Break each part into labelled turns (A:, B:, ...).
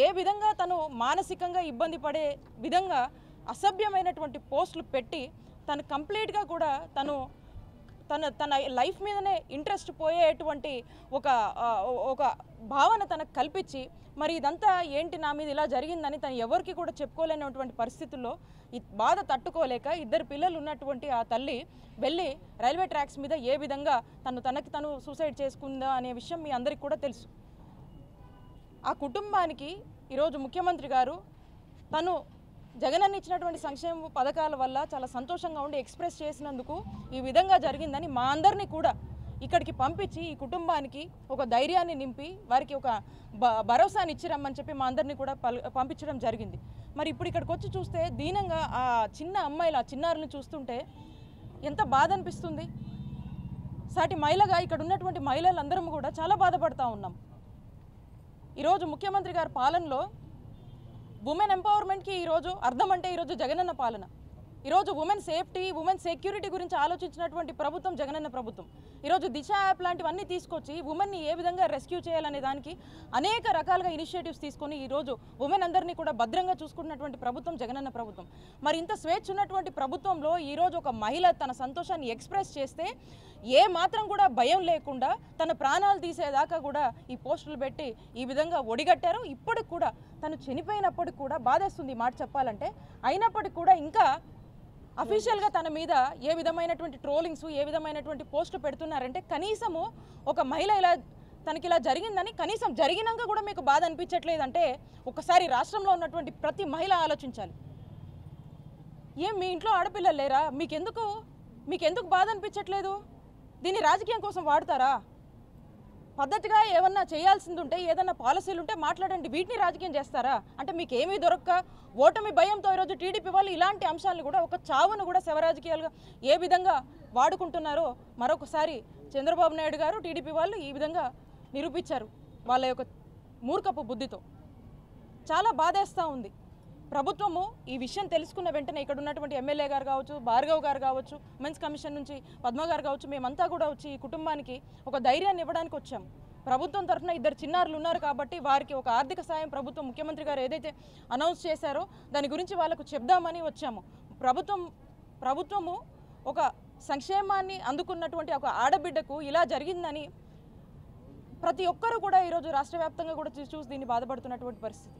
A: ఏ విధంగా తను మానసికంగా ఇబ్బంది పడే విధంగా అసభ్యమైనటువంటి పోస్టులు పెట్టి తను కంప్లీట్గా కూడా తన తన లైఫ్ మీదనే ఇంట్రెస్ట్ పోయేటువంటి ఒక భావన తనకు కల్పించి మరి ఇదంతా ఏంటి నా మీద ఇలా జరిగిందని తను ఎవరికి కూడా చెప్పుకోలేనటువంటి పరిస్థితుల్లో ఈ బాధ తట్టుకోలేక ఇద్దరు పిల్లలు ఉన్నటువంటి ఆ తల్లి వెళ్ళి రైల్వే ట్రాక్స్ మీద ఏ విధంగా తనకి తను సూసైడ్ చేసుకుందా అనే విషయం మీ అందరికీ కూడా తెలుసు. ఆ కుటుంబానికి ఈరోజు ముఖ్యమంత్రి గారు తను జగనన్న ఇచ్చినటువంటి సంక్షేమ పథకాల వల్ల చాలా సంతోషంగా ఉండి ఎక్స్ప్రెస్ చేసినందుకు ఈ విధంగా జరిగిందని మా అందరినీ కూడా ఇక్కడికి పంపించి ఈ కుటుంబానికి ఒక ధైర్యాన్ని నింపి వారికి ఒక భరోసాని ఇచ్చిరమ్మని చెప్పి మా అందరినీ కూడా పంపించడం జరిగింది. మరి ఇప్పుడు ఇక్కడికి వచ్చి చూస్తే దీనంగా ఆ చిన్న అమ్మాయిలు ఆ చిన్నారులను చూస్తుంటే ఎంత బాధ అనిపిస్తుంది. సాటి మహిళగా ఇక్కడ ఉన్నటువంటి మహిళలందరం కూడా చాలా బాధపడతా ఉన్నాం. ఈరోజు ముఖ్యమంత్రి గారి పాలనలో ఉమెన్ ఎంపవర్మెంట్కి ఈరోజు అర్థం అంటే ఈరోజు జగనన్న పాలన. ఈరోజు ఉమెన్ సేఫ్టీ ఉమెన్ సెక్యూరిటీ గురించి ఆలోచించినటువంటి ప్రభుత్వం జగనన్న ప్రభుత్వం. ఈరోజు దిశ యాప్ లాంటివన్నీ తీసుకొచ్చి ఉమెన్ని ఏ విధంగా రెస్క్యూ చేయాలనే దానికి అనేక రకాలుగా ఇనిషియేటివ్స్ తీసుకొని ఈరోజు ఉమెన్ అందరినీ కూడా భద్రంగా చూసుకున్నటువంటి ప్రభుత్వం జగనన్న ప్రభుత్వం. మరి ఇంత స్వేచ్ఛ ఉన్నటువంటి ప్రభుత్వంలో ఈరోజు ఒక మహిళ తన సంతోషాన్ని ఎక్స్ప్రెస్ చేస్తే ఏ మాత్రం కూడా భయం లేకుండా తన ప్రాణాలు తీసేదాకా కూడా ఈ పోస్టులు పెట్టి ఈ విధంగా ఒడిగట్టారు. ఇప్పటికి కూడా తను చనిపోయినప్పటికి కూడా బాధేస్తుంది మాట చెప్పాలంటే. అయినప్పటికీ కూడా ఇంకా అఫీషియల్గా తన మీద ఏ విధమైనటువంటి ట్రోలింగ్స్ ఏ విధమైనటువంటి పోస్టులు పెడుతున్నారంటే కనీసము ఒక మహిళ తనకి ఇలా జరిగిందని కనీసం జరిగినాక కూడా మీకు బాధ అనిపించట్లేదంటే ఒకసారి రాష్ట్రంలో ఉన్నటువంటి ప్రతి మహిళ ఆలోచించాలి. ఏం మీ ఇంట్లో ఆడపిల్లలు లేరా? మీకెందుకు బాధ అనిపించట్లేదు? దీన్ని రాజకీయం కోసం వాడతారా? పద్ధతిగా ఏమన్నా చేయాల్సింది ఉంటే ఏదన్నా పాలసీలు ఉంటే మాట్లాడండి. వీటిని రాజకీయం చేస్తారా? అంటే మీకు ఏమీ దొరక్క ఓటమి భయంతో ఈరోజు టీడీపీ వాళ్ళు ఇలాంటి అంశాలను కూడా ఒక చావును కూడా శవరాజకీయాలుగా ఏ విధంగా వాడుకుంటున్నారో మరొకసారి చంద్రబాబు నాయుడు గారు టీడీపీ వాళ్ళు ఈ విధంగా నిరూపించారు వాళ్ళ యొక్క మూర్ఖపు బుద్ధితో. చాలా బాధేస్తూ ఉంది. ప్రభుత్వము ఈ విషయం తెలుసుకున్న వెంటనే ఇక్కడ ఉన్నటువంటి ఎమ్మెల్యే గారు కావచ్చు, భార్గవ్ గారు కావచ్చు, ఉమెన్స్ కమిషన్ నుంచి పద్మ గారు కావచ్చు, మేమంతా కూడా వచ్చి ఈ కుటుంబానికి ఒక ధైర్యాన్ని ఇవ్వడానికి వచ్చాము. ప్రభుత్వం తరఫున ఇద్దరు చిన్నారులు ఉన్నారు కాబట్టి వారికి ఒక ఆర్థిక సాయం ప్రభుత్వం ముఖ్యమంత్రి గారు ఏదైతే అనౌన్స్ చేశారో దాని గురించి వాళ్ళకు చెప్దామని వచ్చాము. ప్రభుత్వము ఒక సంక్షేమాన్ని అందుకున్నటువంటి ఒక ఆడబిడ్డకు ఇలా జరిగిందని ప్రతి ఒక్కరూ కూడా ఈరోజు రాష్ట్ర వ్యాప్తంగా కూడా చూసి దీన్ని బాధపడుతున్నటువంటి పరిస్థితి.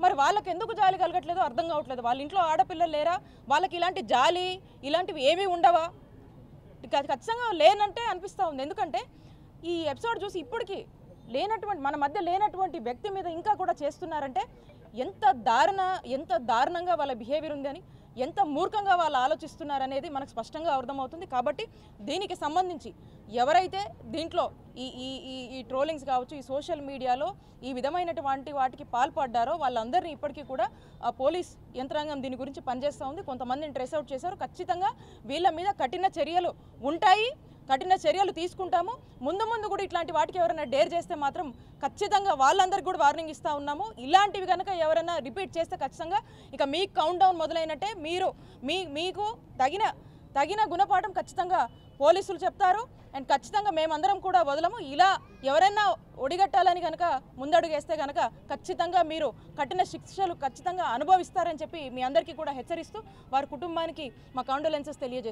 A: మరి వాళ్ళకి ఎందుకు జాలి కలగట్లేదో అర్థం కావట్లేదు. వాళ్ళ ఇంట్లో ఆడపిల్లలు లేరా? వాళ్ళకి ఇలాంటి జాలి ఇలాంటివి ఏమీ ఉండవా? ఖచ్చితంగా లేనంటే అనిపిస్తూ ఉంది. ఎందుకంటే ఈ ఎపిసోడ్ చూసి ఇప్పటికీ మన మధ్య లేనటువంటి వ్యక్తి మీద ఇంకా కూడా చేస్తున్నారంటే ఎంత దారుణంగా వాళ్ళ బిహేవియర్ ఉంది అని, ఎంత మూర్ఖంగా వాళ్ళు ఆలోచిస్తున్నారనేది మనకు స్పష్టంగా అర్థమవుతుంది. కాబట్టి దీనికి సంబంధించి ఎవరైతే దీంట్లో ఈ ట్రోలింగ్స్ కావచ్చు, ఈ సోషల్ మీడియాలో ఈ విధమైనటువంటి వాటికి పాల్పడ్డారో వాళ్ళందరినీ ఇప్పటికీ కూడా పోలీస్ యంత్రాంగం దీని గురించి పనిచేస్తూ ఉంది. కొంతమందిని ట్రేస్ అవుట్ చేశారు. ఖచ్చితంగా వీళ్ళ మీద కఠిన చర్యలు ఉంటాయి, కఠిన చర్యలు తీసుకుంటాము. ముందు కూడా ఇట్లాంటి వాటికి ఎవరైనా డేర్ చేస్తే మాత్రం ఖచ్చితంగా వాళ్ళందరికీ కూడా వార్నింగ్ ఇస్తూ ఉన్నాము. ఇలాంటివి కనుక ఎవరైనా రిపీట్ చేస్తే ఖచ్చితంగా ఇక మీ కౌంట్ డౌన్ మొదలైనట్టే. మీకు తగిన గుణపాఠం ఖచ్చితంగా పోలీసులు చెప్తారు. అండ్ ఖచ్చితంగా మేమందరం కూడా వదలము. ఇలా ఎవరైనా ఒడిగట్టాలని కనుక ముందడుగేస్తే కనుక ఖచ్చితంగా మీరు కఠిన శిక్షలు ఖచ్చితంగా అనుభవిస్తారని చెప్పి మీ అందరికీ కూడా హెచ్చరిస్తూ వారి కుటుంబానికి మా కాండోలెన్సెస్ తెలియజేస్తాం.